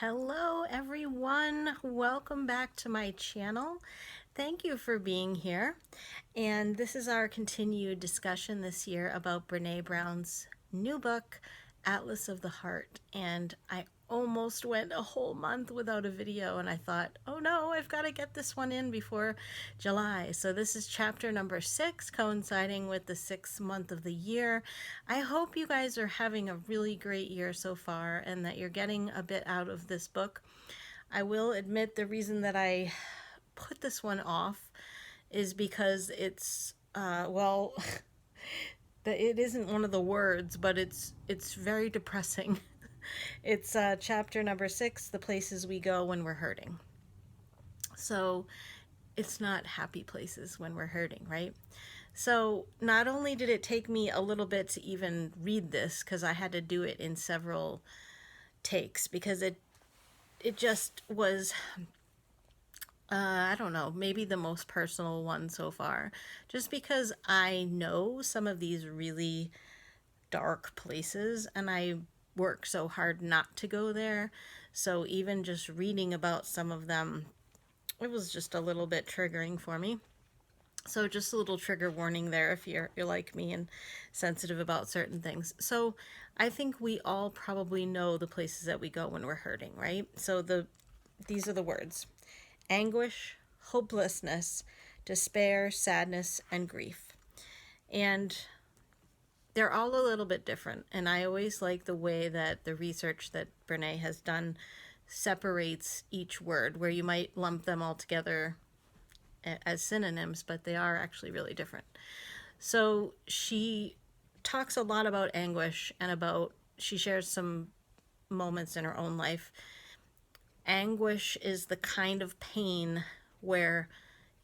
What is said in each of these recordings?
Hello everyone, welcome back to my channel. Thank you for being here. And this is our continued discussion this year about Brené Brown's new book, Atlas of the Heart. And I almost went a whole month without a video and I thought, oh no, I've got to get this one in before July. So this is chapter number 6, coinciding with the 6th month of the year. I hope you guys are having a really great year so far and that you're getting a bit out of this book. I will admit the reason that I put this one off is because it's, well, it isn't one of the words, but it's very depressing. It's chapter number 6, The Places We Go When We're Hurting. So it's not happy places when we're hurting, right? So not only did it take me a little bit to even read this, because I had to do it in several takes, because it just was, I don't know, maybe the most personal one so far. Just because I know some of these really dark places and I work so hard not to go there. So even just reading about some of them, it was just a little bit triggering for me. So just a little trigger warning there if you're like me and sensitive about certain things. So I think we all probably know the places that we go when we're hurting, right? So these are the words: anguish, hopelessness, despair, sadness, and grief. And they're all a little bit different. And I always like the way that the research that Brené has done separates each word, where you might lump them all together as synonyms, but they are actually really different. So she talks a lot about anguish and she shares some moments in her own life. Anguish is the kind of pain where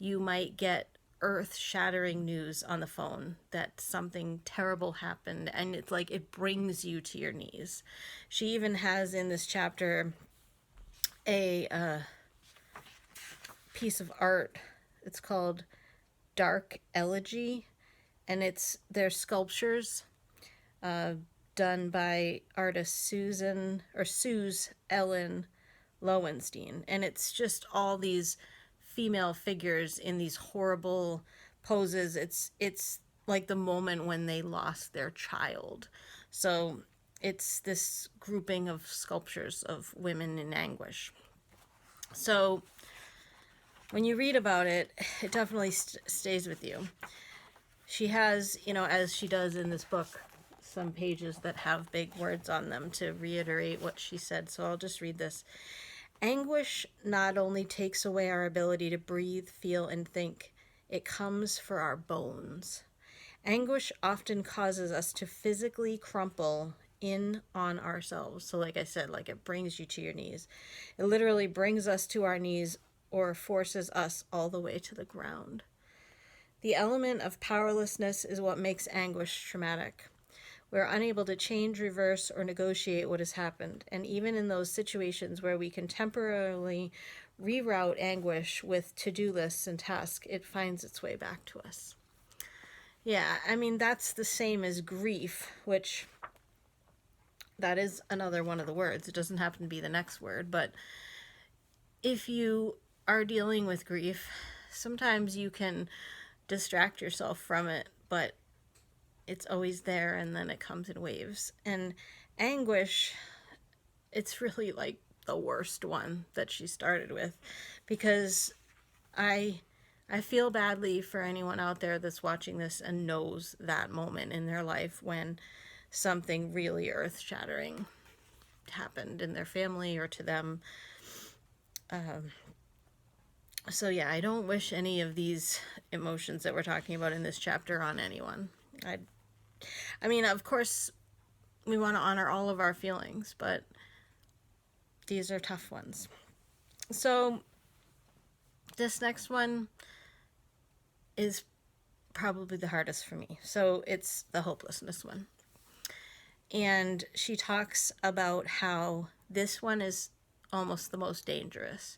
you might get earth-shattering news on the phone that something terrible happened, and it's like it brings you to your knees. She even has in this chapter a piece of art. It's called Dark Elegy, and they're sculptures done by artist Suze Ellen Lowenstein, and it's just all these female figures in these horrible poses. It's like the moment when they lost their child. So it's this grouping of sculptures of women in anguish. So when you read about it, it definitely stays with you. She has, as she does in this book, some pages that have big words on them to reiterate what she said. So I'll just read this. Anguish not only takes away our ability to breathe, feel, and think, it comes for our bones. Anguish often causes us to physically crumple in on ourselves. So like I said, like it brings you to your knees. It literally brings us to our knees or forces us all the way to the ground. The element of powerlessness is what makes anguish traumatic. We're unable to change, reverse, or negotiate what has happened. And even in those situations where we can temporarily reroute anguish with to-do lists and tasks, it finds its way back to us. Yeah, I mean, that's the same as grief, which that is another one of the words. It doesn't happen to be the next word, but if you are dealing with grief, sometimes you can distract yourself from it, but it's always there and then it comes in waves. And anguish, it's really like the worst one that she started with, because I feel badly for anyone out there that's watching this and knows that moment in their life when something really earth-shattering happened in their family or to them. So yeah, I don't wish any of these emotions that we're talking about in this chapter on anyone. I mean, of course, we want to honor all of our feelings, but these are tough ones. So this next one is probably the hardest for me. So it's the hopelessness one. And she talks about how this one is almost the most dangerous,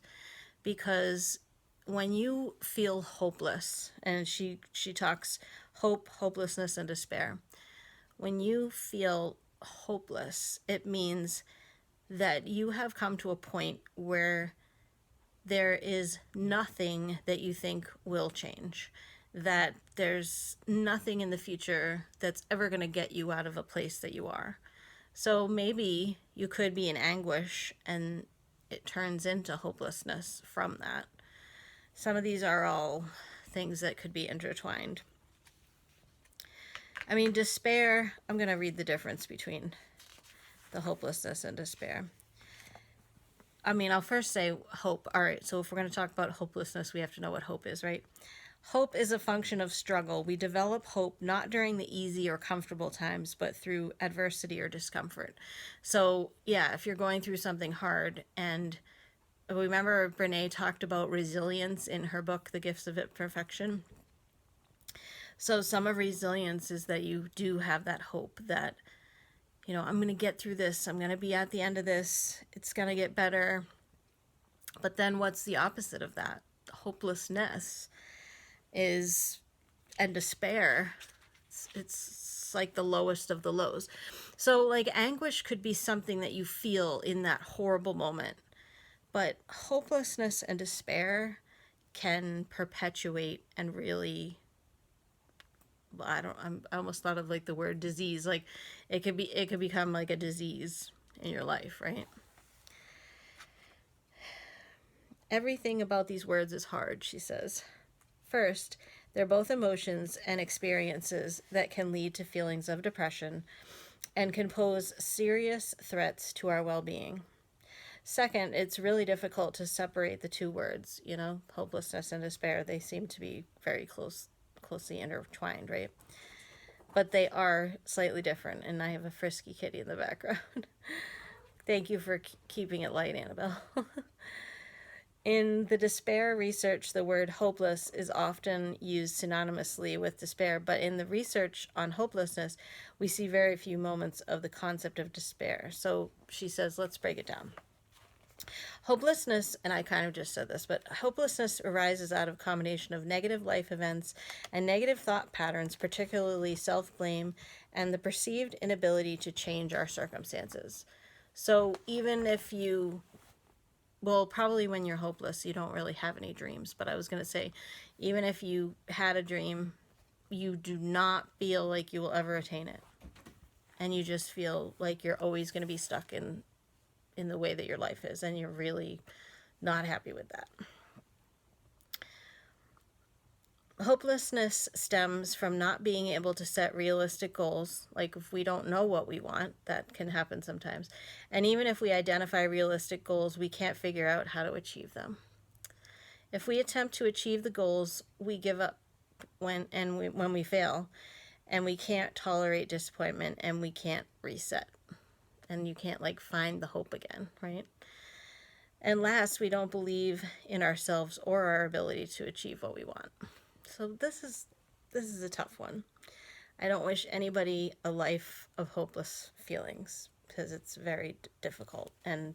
because when you feel hopeless, and she talks hope, hopelessness, and despair. When you feel hopeless, it means that you have come to a point where there is nothing that you think will change, that there's nothing in the future that's ever going to get you out of a place that you are. So maybe you could be in anguish and it turns into hopelessness from that. Some of these are all things that could be intertwined. I mean, despair, I'm going to read the difference between the hopelessness and despair. I mean, I'll first say hope. All right, so if we're going to talk about hopelessness, we have to know what hope is, right? Hope is a function of struggle. We develop hope not during the easy or comfortable times, but through adversity or discomfort. So, yeah, if you're going through something hard, and remember Brené talked about resilience in her book, The Gifts of Imperfection. So some of resilience is that you do have that hope that, you know, I'm going to get through this. I'm going to be at the end of this. It's going to get better. But then what's the opposite of that? Hopelessness is, and despair. It's like the lowest of the lows. So like anguish could be something that you feel in that horrible moment. But hopelessness and despair can perpetuate and really, I almost thought of like the word disease. Like it could become like a disease in your life, right? Everything about these words is hard, she says. First, they're both emotions and experiences that can lead to feelings of depression and can pose serious threats to our well-being. Second, it's really difficult to separate the two words, you know, hopelessness and despair. They seem to be very closely intertwined, right? But they are slightly different, and I have a frisky kitty in the background. Thank you for keeping it light, Annabelle. In the despair research, the word hopeless is often used synonymously with despair, but in the research on hopelessness, we see very few moments of the concept of despair. So she says, let's break it down. Hopelessness, and I kind of just said this, but hopelessness arises out of a combination of negative life events and negative thought patterns, particularly self-blame and the perceived inability to change our circumstances. So even if you, well, probably when you're hopeless, you don't really have any dreams, but I was going to say, even if you had a dream, you do not feel like you will ever attain it. And you just feel like you're always going to be stuck in the way that your life is, and you're really not happy with that. Hopelessness stems from not being able to set realistic goals. Like if we don't know what we want, that can happen sometimes. And even if we identify realistic goals, we can't figure out how to achieve them. If we attempt to achieve the goals, we give up when we fail, and we can't tolerate disappointment, and we can't reset. And you can't like find the hope again, right? And last, we don't believe in ourselves or our ability to achieve what we want. So this is a tough one. I don't wish anybody a life of hopeless feelings because it's very difficult, and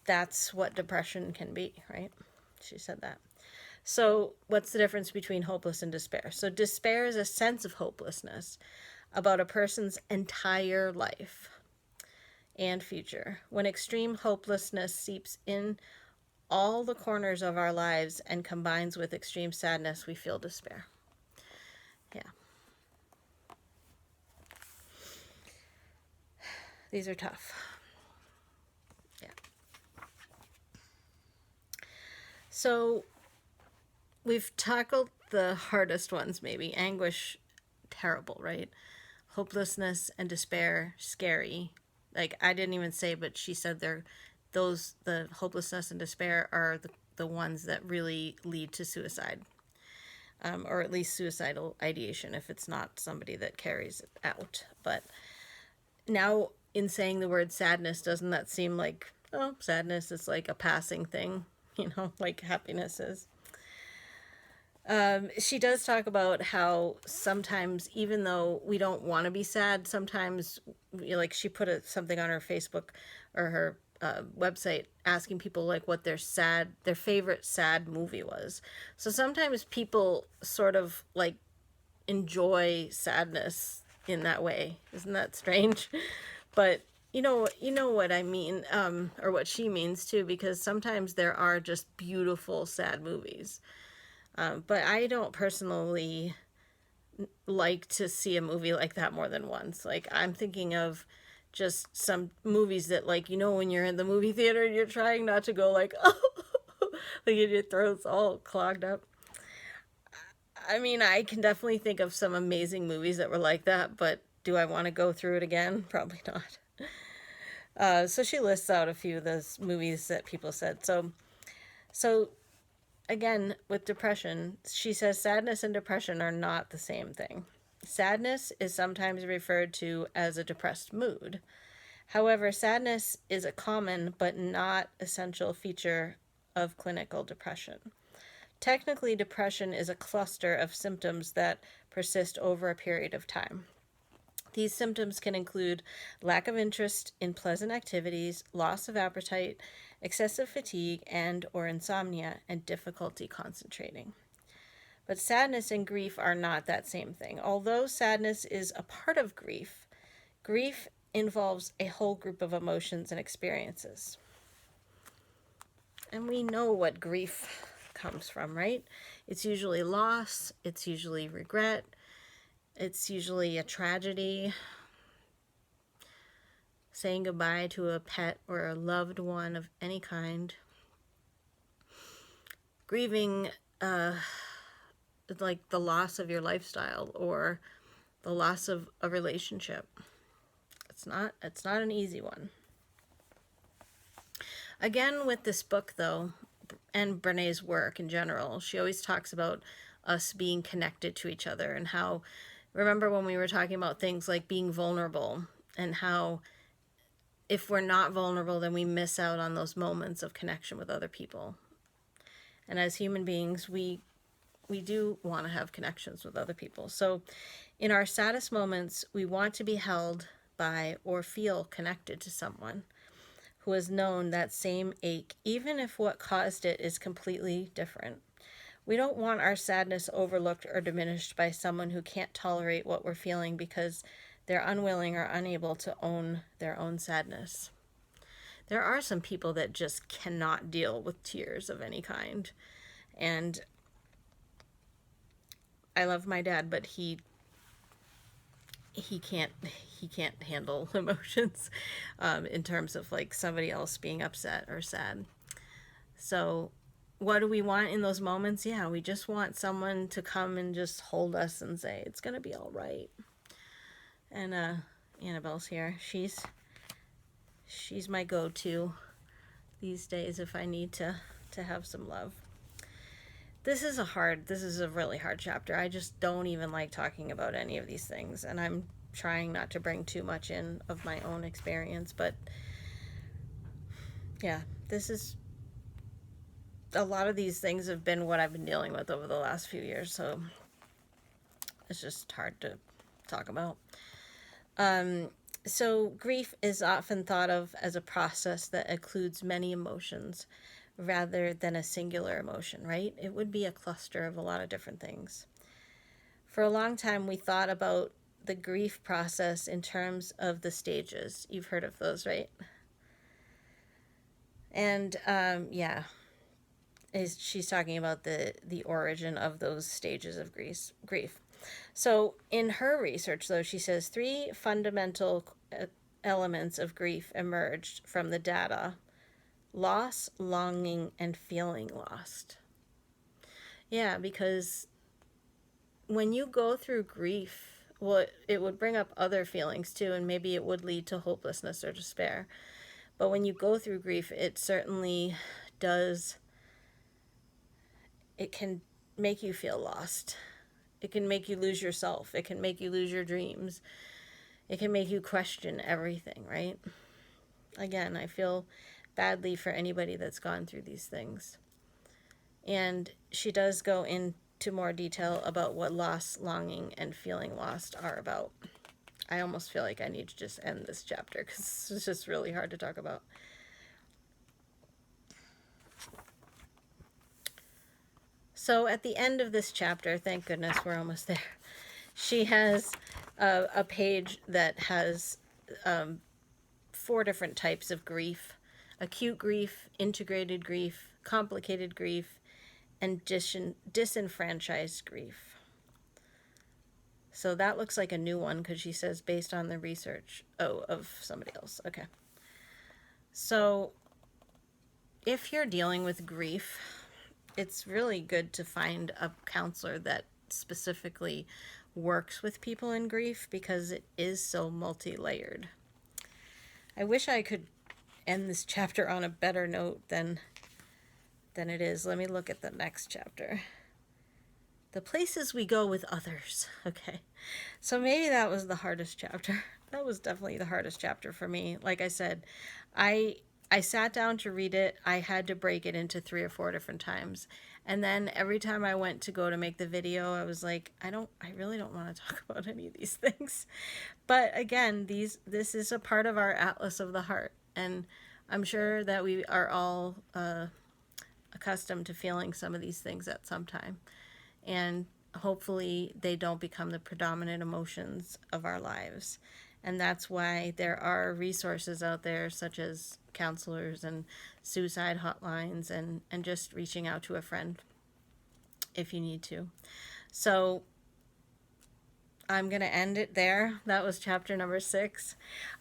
that's what depression can be, right? She said that. So what's the difference between hopeless and despair? So despair is a sense of hopelessness about a person's entire life and future. When extreme hopelessness seeps in all the corners of our lives and combines with extreme sadness, we feel despair. Yeah. These are tough. Yeah. So we've tackled the hardest ones, maybe. Anguish, terrible, right? Hopelessness and despair, scary. Like I didn't even say, but she said the hopelessness and despair are the ones that really lead to suicide, or at least suicidal ideation if it's not somebody that carries it out. But now in saying the word sadness, doesn't that seem like, oh, sadness is like a passing thing, you know, like happiness is? She does talk about how sometimes, even though we don't want to be sad, sometimes, like she put something on her Facebook or her website asking people like what their favorite sad movie was. So sometimes people sort of like enjoy sadness in that way. Isn't that strange? But You know what I mean, or what she means too, because sometimes there are just beautiful sad movies. But I don't personally like to see a movie like that more than once. Like, I'm thinking of just some movies that, like, when you're in the movie theater and you're trying not to go like, oh, like your throat's all clogged up. I mean, I can definitely think of some amazing movies that were like that, but do I want to go through it again? Probably not. So she lists out a few of those movies that people said. So again, with depression, she says sadness and depression are not the same thing. Sadness is sometimes referred to as a depressed mood. However, sadness is a common but not essential feature of clinical depression. Technically, depression is a cluster of symptoms that persist over a period of time. These symptoms can include lack of interest in pleasant activities, loss of appetite, excessive fatigue and or insomnia, and difficulty concentrating. But sadness and grief are not that same thing. Although sadness is a part of grief, grief involves a whole group of emotions and experiences. And we know what grief comes from, right? It's usually loss, it's usually regret, it's usually a tragedy, saying goodbye to a pet or a loved one of any kind. Grieving, like the loss of your lifestyle or the loss of a relationship. It's not an easy one. Again, with this book though, and Brené's work in general, she always talks about us being connected to each other, and how, remember when we were talking about things like being vulnerable, and how if we're not vulnerable, then we miss out on those moments of connection with other people. And as human beings, we do want to have connections with other people. So in our saddest moments, we want to be held by or feel connected to someone who has known that same ache, even if what caused it is completely different. We don't want our sadness overlooked or diminished by someone who can't tolerate what we're feeling because they're unwilling or unable to own their own sadness. There are some people that just cannot deal with tears of any kind. And I love my dad, but he can't handle emotions in terms of like somebody else being upset or sad. So what do we want in those moments? Yeah, we just want someone to come and just hold us and say it's gonna be all right. And Annabelle's here. She's my go-to these days if I need to have some love. This is a really hard chapter. I just don't even like talking about any of these things, and I'm trying not to bring too much in of my own experience, but yeah, a lot of these things have been what I've been dealing with over the last few years, so it's just hard to talk about. So grief is often thought of as a process that includes many emotions rather than a singular emotion, right? It would be a cluster of a lot of different things. For a long time, we thought about the grief process in terms of the stages. You've heard of those, right? And she's talking about the origin of those stages of grief. So in her research, though, she says 3 fundamental elements of grief emerged from the data: loss, longing, and feeling lost. Yeah, because when you go through grief, well, it would bring up other feelings too, and maybe it would lead to hopelessness or despair. But when you go through grief, it certainly does, it can make you feel lost. It can make you lose yourself. It can make you lose your dreams. It can make you question everything, right? Again, I feel badly for anybody that's gone through these things. And she does go into more detail about what loss, longing, and feeling lost are about. I almost feel like I need to just end this chapter because it's just really hard to talk about. So at the end of this chapter, thank goodness we're almost there, she has a page that has 4 4 different types of grief: acute grief, integrated grief, complicated grief, and disenfranchised grief. So that looks like a new one because she says based on the research of somebody else. Okay. So if you're dealing with grief, it's really good to find a counselor that specifically works with people in grief because it is so multi-layered. I wish I could end this chapter on a better note than it is. Let me look at the next chapter. The places we go with others. Okay. So maybe that was the hardest chapter. That was definitely the hardest chapter for me. Like I said, I sat down to read it. I had to break it into 3 or 4 different times. And then every time I went to go to make the video, I was like, I really don't want to talk about any of these things. But again, this is a part of our Atlas of the Heart. And I'm sure that we are all accustomed to feeling some of these things at some time. And hopefully they don't become the predominant emotions of our lives. And that's why there are resources out there such as counselors and suicide hotlines and just reaching out to a friend if you need to. So I'm going to end it there. That was chapter number 6.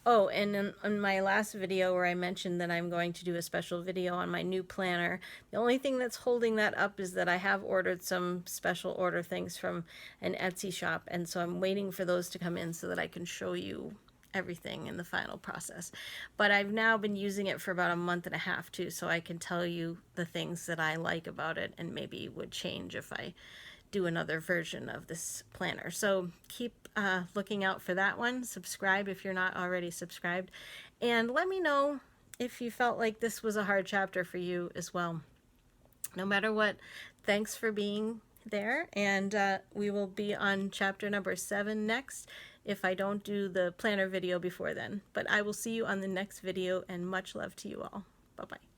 Oh, and in my last video where I mentioned that I'm going to do a special video on my new planner, the only thing that's holding that up is that I have ordered some special order things from an Etsy shop, and so I'm waiting for those to come in so that I can show you everything in the final process. But I've now been using it for about a month and a half too, so I can tell you the things that I like about it and maybe would change if I do another version of this planner. So keep looking out for that one. Subscribe if you're not already subscribed. And let me know if you felt like this was a hard chapter for you as well. No matter what, thanks for being there. And we will be on chapter number 7 next if I don't do the planner video before then. But I will see you on the next video, and much love to you all. Bye-bye.